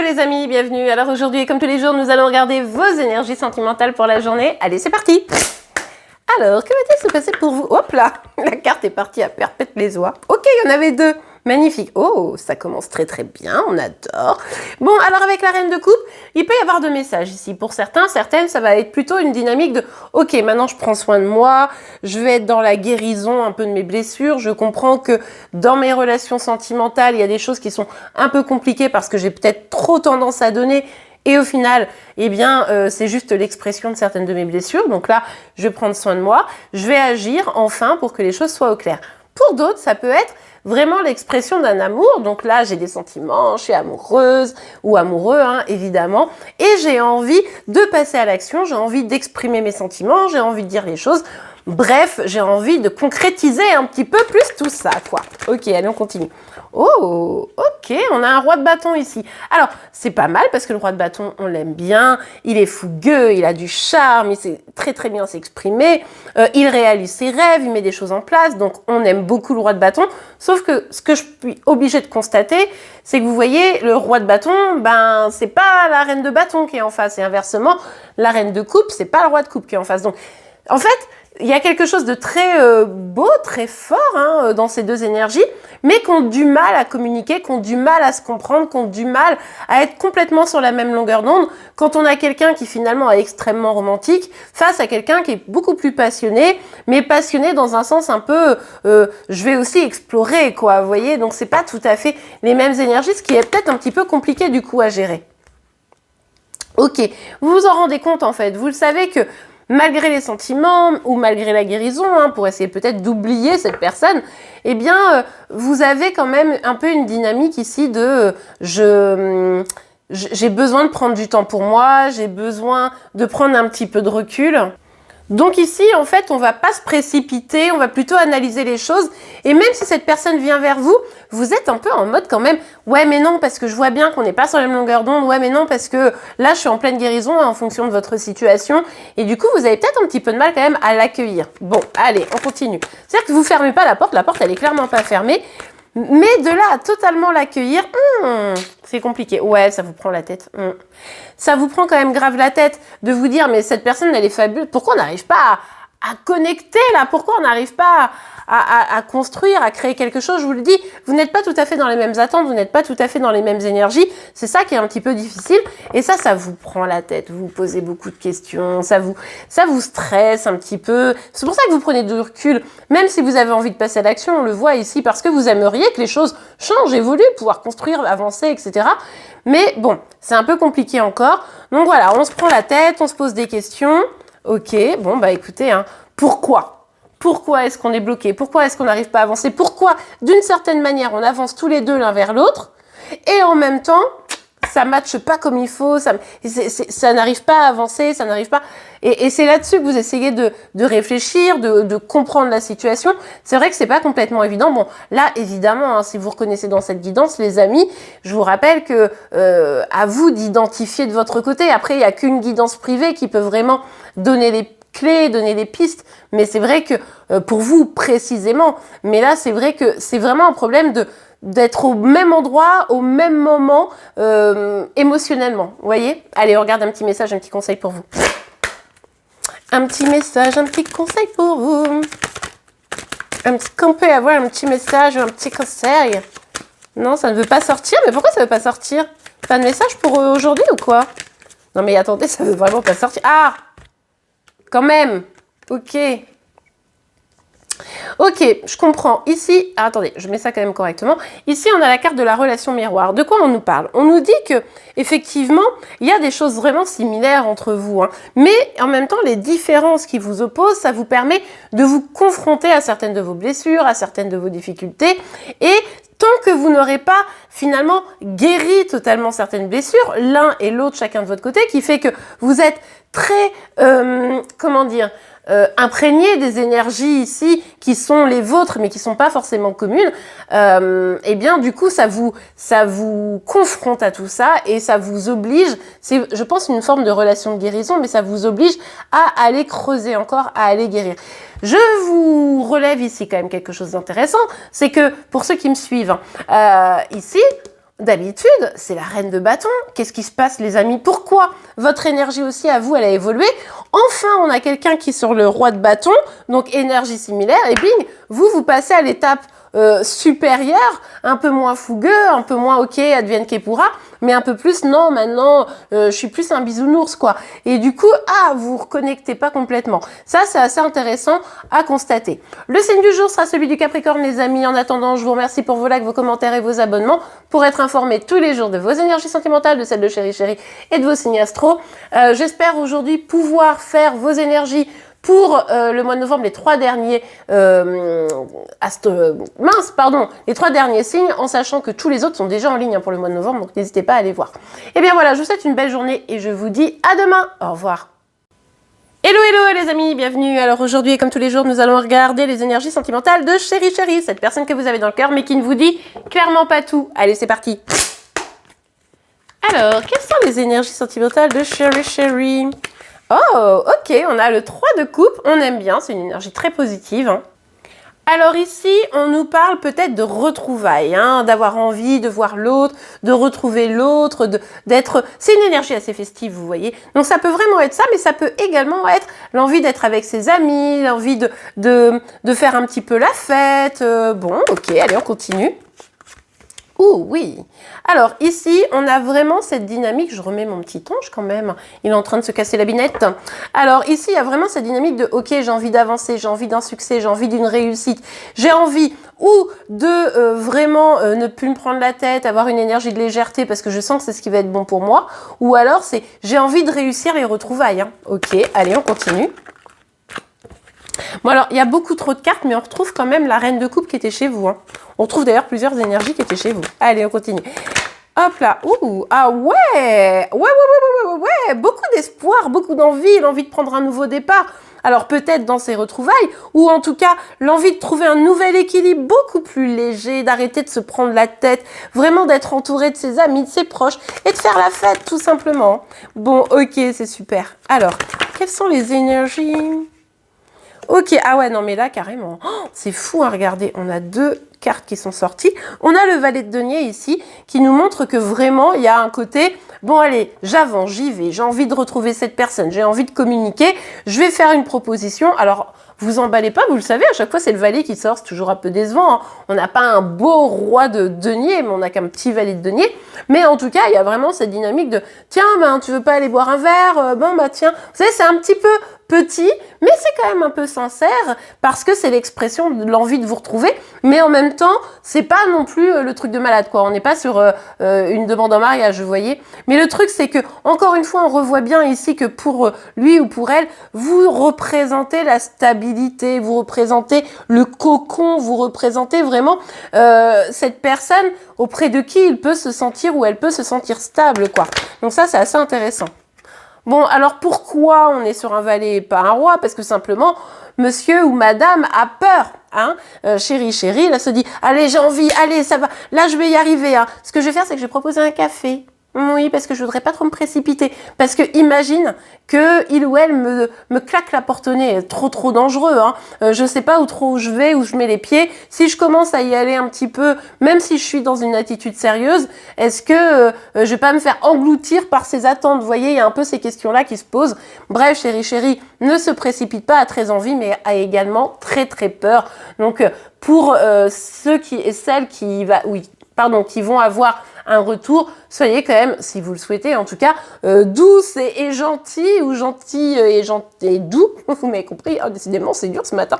les amis, bienvenue. Alors aujourd'hui, comme tous les jours, nous allons regarder vos énergies sentimentales pour la journée. Allez, c'est parti. Alors, que va-t-il se passer pour vous? Hop là, la carte est partie à perpète les oies. Ok, il y en avait deux. Magnifique. Oh, ça commence très très bien, on adore. Bon, alors avec la reine de coupe, il peut y avoir deux messages ici. Pour certains, certaines, ça va être plutôt une dynamique de « Ok, maintenant je prends soin de moi, je vais être dans la guérison un peu de mes blessures, je comprends que dans mes relations sentimentales, il y a des choses qui sont un peu compliquées parce que j'ai peut-être trop tendance à donner. » Et au final, eh bien, c'est juste l'expression de certaines de mes blessures. Donc là, je vais prendre soin de moi, je vais agir enfin pour que les choses soient au clair. Pour d'autres, ça peut être vraiment l'expression d'un amour. Donc là, j'ai des sentiments, je suis amoureuse ou amoureux, hein, évidemment. Et j'ai envie de passer à l'action, j'ai envie d'exprimer mes sentiments, j'ai envie de dire les choses. Bref, j'ai envie de concrétiser un petit peu plus tout ça, quoi. Ok, allez, on continue. Oh, ok, on a un roi de bâton ici. Alors, c'est pas mal parce que le roi de bâton, on l'aime bien. Il est fougueux, il a du charme, il sait très très bien s'exprimer. Il réalise ses rêves, il met des choses en place. Donc, on aime beaucoup le roi de bâton. Sauf que ce que je suis obligée de constater, c'est que vous voyez, le roi de bâton, ben, c'est pas la reine de bâton qui est en face. Et inversement, la reine de coupe, c'est pas le roi de coupe qui est en face. Donc, en fait, il y a quelque chose de très beau, très fort hein, dans ces deux énergies, mais qui ont du mal à communiquer, qui ont du mal à se comprendre, qui ont du mal à être complètement sur la même longueur d'onde quand on a quelqu'un qui finalement est extrêmement romantique face à quelqu'un qui est beaucoup plus passionné, mais passionné dans un sens un peu je vais aussi explorer, quoi, vous voyez, donc c'est pas tout à fait les mêmes énergies, ce qui est peut-être un petit peu compliqué du coup à gérer. Ok, vous vous en rendez compte en fait, vous le savez que malgré les sentiments ou malgré la guérison, hein, pour essayer peut-être d'oublier cette personne, eh bien, vous avez quand même un peu une dynamique ici de j'ai besoin de prendre du temps pour moi, j'ai besoin de prendre un petit peu de recul. Donc ici, en fait, on va pas se précipiter, on va plutôt analyser les choses. Et même si cette personne vient vers vous, vous êtes un peu en mode quand même, ouais mais non, parce que je vois bien qu'on n'est pas sur la même longueur d'onde, ouais mais non, parce que là, je suis en pleine guérison en fonction de votre situation. Et du coup, vous avez peut-être un petit peu de mal quand même à l'accueillir. Bon, allez, on continue. C'est-à-dire que vous fermez pas la porte, elle est clairement pas fermée. Mais de là à totalement l'accueillir, c'est compliqué. Ouais, ça vous prend la tête. Ça vous prend quand même grave la tête de vous dire, mais cette personne, elle est fabuleuse. Pourquoi on n'arrive pas à connecter là? Pourquoi on n'arrive pas à construire, à créer quelque chose? Je vous le dis, vous n'êtes pas tout à fait dans les mêmes attentes, vous n'êtes pas tout à fait dans les mêmes énergies. C'est ça qui est un petit peu difficile. Et ça vous prend la tête. Vous vous posez beaucoup de questions. Ça vous stresse un petit peu. C'est pour ça que vous prenez du recul. Même si vous avez envie de passer à l'action, on le voit ici, parce que vous aimeriez que les choses changent, évoluent, pouvoir construire, avancer, etc. Mais bon, c'est un peu compliqué encore. Donc voilà, on se prend la tête, on se pose des questions. Ok, bon bah écoutez, hein, pourquoi? Pourquoi est-ce qu'on est bloqué? Pourquoi est-ce qu'on n'arrive pas à avancer? Pourquoi, d'une certaine manière, on avance tous les deux l'un vers l'autre et en même temps, ça ne matche pas comme il faut, ça n'arrive pas à avancer, ça n'arrive pas... Et c'est là-dessus que vous essayez de réfléchir, de comprendre la situation. C'est vrai que c'est pas complètement évident. Bon, là, évidemment, hein, si vous reconnaissez dans cette guidance, les amis, je vous rappelle que à vous d'identifier de votre côté. Après, il n'y a qu'une guidance privée qui peut vraiment donner les clés, donner des pistes. Mais c'est vrai que, pour vous précisément, mais là, c'est vrai que c'est vraiment un problème d'être au même endroit, au même moment, émotionnellement. Vous voyez? Allez, on regarde un petit message, un petit conseil pour vous. Un petit message, un petit conseil pour vous. Qu'on peut avoir un petit message ou un petit conseil? Non, ça ne veut pas sortir. Mais pourquoi ça ne veut pas sortir? Pas de message pour aujourd'hui ou quoi? Non mais attendez, ça veut vraiment pas sortir. Ah! Quand même. Ok. Ok, je comprends. Ici, attendez, je mets ça quand même correctement. Ici, on a la carte de la relation miroir. De quoi on nous parle? On nous dit que, effectivement, il y a des choses vraiment similaires entre vous. Hein. Mais en même temps, les différences qui vous opposent, ça vous permet de vous confronter à certaines de vos blessures, à certaines de vos difficultés. Et tant que vous n'aurez pas finalement guéri totalement certaines blessures, l'un et l'autre, chacun de votre côté, qui fait que vous êtes très, comment dire, imprégné des énergies ici qui sont les vôtres mais qui sont pas forcément communes, et bien du coup ça vous confronte à tout ça et ça vous oblige, c'est je pense une forme de relation de guérison, mais ça vous oblige à aller creuser encore, à aller guérir. Je vous relève ici quand même quelque chose d'intéressant, c'est que pour ceux qui me suivent, ici d'habitude, c'est la reine de bâton. Qu'est-ce qui se passe, les amis? Pourquoi votre énergie aussi à vous, elle a évolué? Enfin, on a quelqu'un qui est sur le roi de bâton, donc énergie similaire, et bing, vous passez à l'étape supérieure, un peu moins fougueux, un peu moins ok, advienne que pourra, mais un peu plus, non, maintenant, je suis plus un bisounours, quoi. Et du coup, vous vous reconnectez pas complètement. Ça, c'est assez intéressant à constater. Le signe du jour sera celui du Capricorne, les amis. En attendant, je vous remercie pour vos likes, vos commentaires et vos abonnements pour être informé tous les jours de vos énergies sentimentales, de celles de Chéri Chéri et de vos signes astro. J'espère aujourd'hui pouvoir faire vos énergies pour le mois de novembre, les 3 derniers les 3 derniers signes, en sachant que tous les autres sont déjà en ligne pour le mois de novembre, donc n'hésitez pas à aller voir. Et bien voilà, je vous souhaite une belle journée et je vous dis à demain. Au revoir. Hello, hello les amis, bienvenue. Alors aujourd'hui, comme tous les jours, nous allons regarder les énergies sentimentales de Chéri Chéri, cette personne que vous avez dans le cœur, mais qui ne vous dit clairement pas tout. Allez, c'est parti. Alors, quelles sont les énergies sentimentales de Chéri Chéri? Oh, ok, on a le 3 de coupe, on aime bien, c'est une énergie très positive. Hein. Alors ici, on nous parle peut-être de retrouvailles, hein, d'avoir envie de voir l'autre, de retrouver l'autre, d'être... C'est une énergie assez festive, vous voyez. Donc ça peut vraiment être ça, mais ça peut également être l'envie d'être avec ses amis, l'envie de faire un petit peu la fête. Bon, ok, allez, on continue. Ouh, oui. Alors, ici, on a vraiment cette dynamique. Je remets mon petit ange quand même. Il est en train de se casser la binette. Alors, ici, il y a vraiment cette dynamique de « Ok, j'ai envie d'avancer, j'ai envie d'un succès, j'ai envie d'une réussite. J'ai envie ou de vraiment ne plus me prendre la tête, avoir une énergie de légèreté parce que je sens que c'est ce qui va être bon pour moi. Ou alors, c'est « J'ai envie de réussir les retrouvailles. Hein. » Ok, allez, on continue. Bon alors, il y a beaucoup trop de cartes, mais on retrouve quand même la reine de coupe qui était chez vous. Hein. On retrouve d'ailleurs plusieurs énergies qui étaient chez vous. Allez, on continue. Hop là, ouh, ah ouais, ouais, beaucoup d'espoir, beaucoup d'envie, l'envie de prendre un nouveau départ. Alors peut-être dans ces retrouvailles, ou en tout cas l'envie de trouver un nouvel équilibre beaucoup plus léger, d'arrêter de se prendre la tête, vraiment d'être entouré de ses amis, de ses proches, et de faire la fête tout simplement. Bon, ok, c'est super. Alors, quelles sont les énergies ? Ok, ah ouais, non mais là, carrément, oh, c'est fou à regarder. On a 2 cartes qui sont sorties. On a le valet de denier ici, qui nous montre que vraiment, il y a un côté, bon allez, j'avance, j'y vais, j'ai envie de retrouver cette personne, j'ai envie de communiquer, je vais faire une proposition. Alors, vous emballez pas, vous le savez, à chaque fois, c'est le valet qui sort, c'est toujours un peu décevant. Hein. On n'a pas un beau roi de denier, mais on n'a qu'un petit valet de denier. Mais en tout cas, il y a vraiment cette dynamique de, tiens, ben, tu veux pas aller boire un verre? Bon, bah tiens, vous savez, c'est un petit peu petit, mais c'est quand même un peu sincère parce que c'est l'expression de l'envie de vous retrouver, mais en même temps, c'est pas non plus le truc de malade, quoi. On n'est pas sur une demande en mariage, vous voyez. Mais le truc, c'est que, encore une fois, on revoit bien ici que pour lui ou pour elle, vous représentez la stabilité, vous représentez le cocon, vous représentez vraiment cette personne auprès de qui il peut se sentir ou elle peut se sentir stable, quoi. Donc ça, c'est assez intéressant. Bon, alors pourquoi on est sur un valet et pas un roi? Parce que simplement, monsieur ou madame a peur. Hein, chéri, chéri, là se dit, allez, j'ai envie, allez, ça va, là je vais y arriver. Hein. Ce que je vais faire, c'est que je vais proposer un café. Oui, parce que je voudrais pas trop me précipiter. Parce que imagine que il ou elle me claque la porte au nez. Trop dangereux. Hein. Je sais pas où trop je vais, où je mets les pieds. Si je commence à y aller un petit peu, même si je suis dans une attitude sérieuse, est-ce que je vais pas me faire engloutir par ces attentes? Vous voyez, il y a un peu ces questions-là qui se posent. Bref, chéri, chéri, ne se précipite pas, a très envie, mais a également très peur. Donc, pour ceux qui et celles qui vont avoir un retour, soyez quand même, si vous le souhaitez en tout cas, douce et gentille, ou gentil et doux, vous m'avez compris, oh, décidément c'est dur ce matin,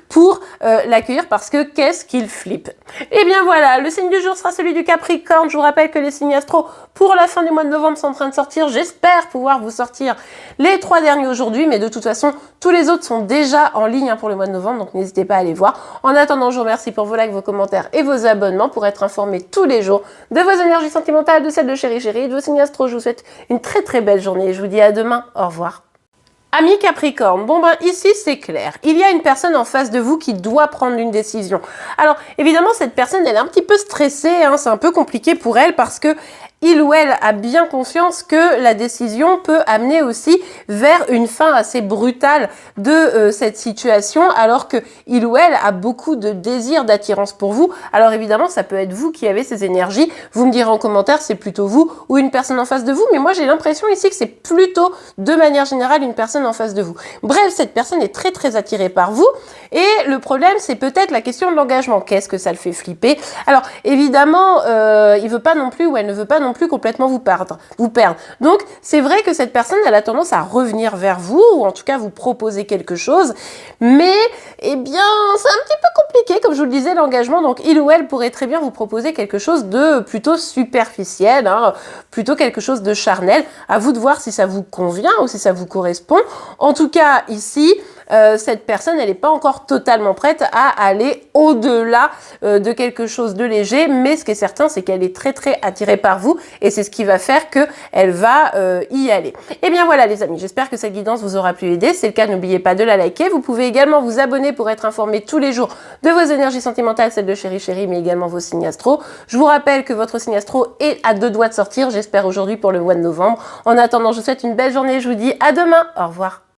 pour l'accueillir parce que qu'est-ce qu'il flippe. Et bien voilà, le signe du jour sera celui du Capricorne. Je vous rappelle que les signes astro pour la fin du mois de novembre sont en train de sortir. J'espère pouvoir vous sortir les 3 derniers aujourd'hui, mais de toute façon, tous les autres sont déjà en ligne pour le mois de novembre, donc n'hésitez pas à aller voir. En attendant, je vous remercie pour vos likes, vos commentaires et vos abonnements pour être informés tous les jours de vos énergies sentimentales, de celles de Chéri Chéri et de vos signes astro. Je vous souhaite une très belle journée. Je vous dis à demain. Au revoir. Amis Capricorne, bon ben ici c'est clair, il y a une personne en face de vous qui doit prendre une décision. Alors évidemment cette personne elle est un petit peu stressée, hein, c'est un peu compliqué pour elle parce que il ou elle a bien conscience que la décision peut amener aussi vers une fin assez brutale de cette situation, alors que il ou elle a beaucoup de désir, d'attirance pour vous. Alors évidemment, ça peut être vous qui avez ces énergies. Vous me direz en commentaire, c'est plutôt vous ou une personne en face de vous, mais moi j'ai l'impression ici que c'est plutôt de manière générale une personne en face de vous. Bref, cette personne est très très attirée par vous, et le problème c'est peut-être la question de l'engagement. Qu'est-ce que ça le fait flipper? Alors évidemment, il veut pas non plus, ou elle ne veut pas non plus complètement vous perdre. Donc c'est vrai que cette personne, elle a tendance à revenir vers vous, ou en tout cas vous proposer quelque chose, mais eh bien c'est un petit peu compliqué, comme je vous le disais, l'engagement. Donc il ou elle pourrait très bien vous proposer quelque chose de plutôt superficiel, hein, plutôt quelque chose de charnel. À vous de voir si ça vous convient ou si ça vous correspond. En tout cas ici, cette personne, elle n'est pas encore totalement prête à aller au-delà de quelque chose de léger, mais ce qui est certain, c'est qu'elle est très très attirée par vous, et c'est ce qui va faire qu'elle va y aller. Et bien voilà les amis, j'espère que cette guidance vous aura pu aider. Si c'est le cas, n'oubliez pas de la liker. Vous pouvez également vous abonner pour être informé tous les jours de vos énergies sentimentales, celles de Chéri, mais également vos signes astro. Je vous rappelle que votre signe astro est à 2 doigts de sortir, j'espère aujourd'hui pour le mois de novembre. En attendant, je vous souhaite une belle journée, je vous dis à demain, au revoir.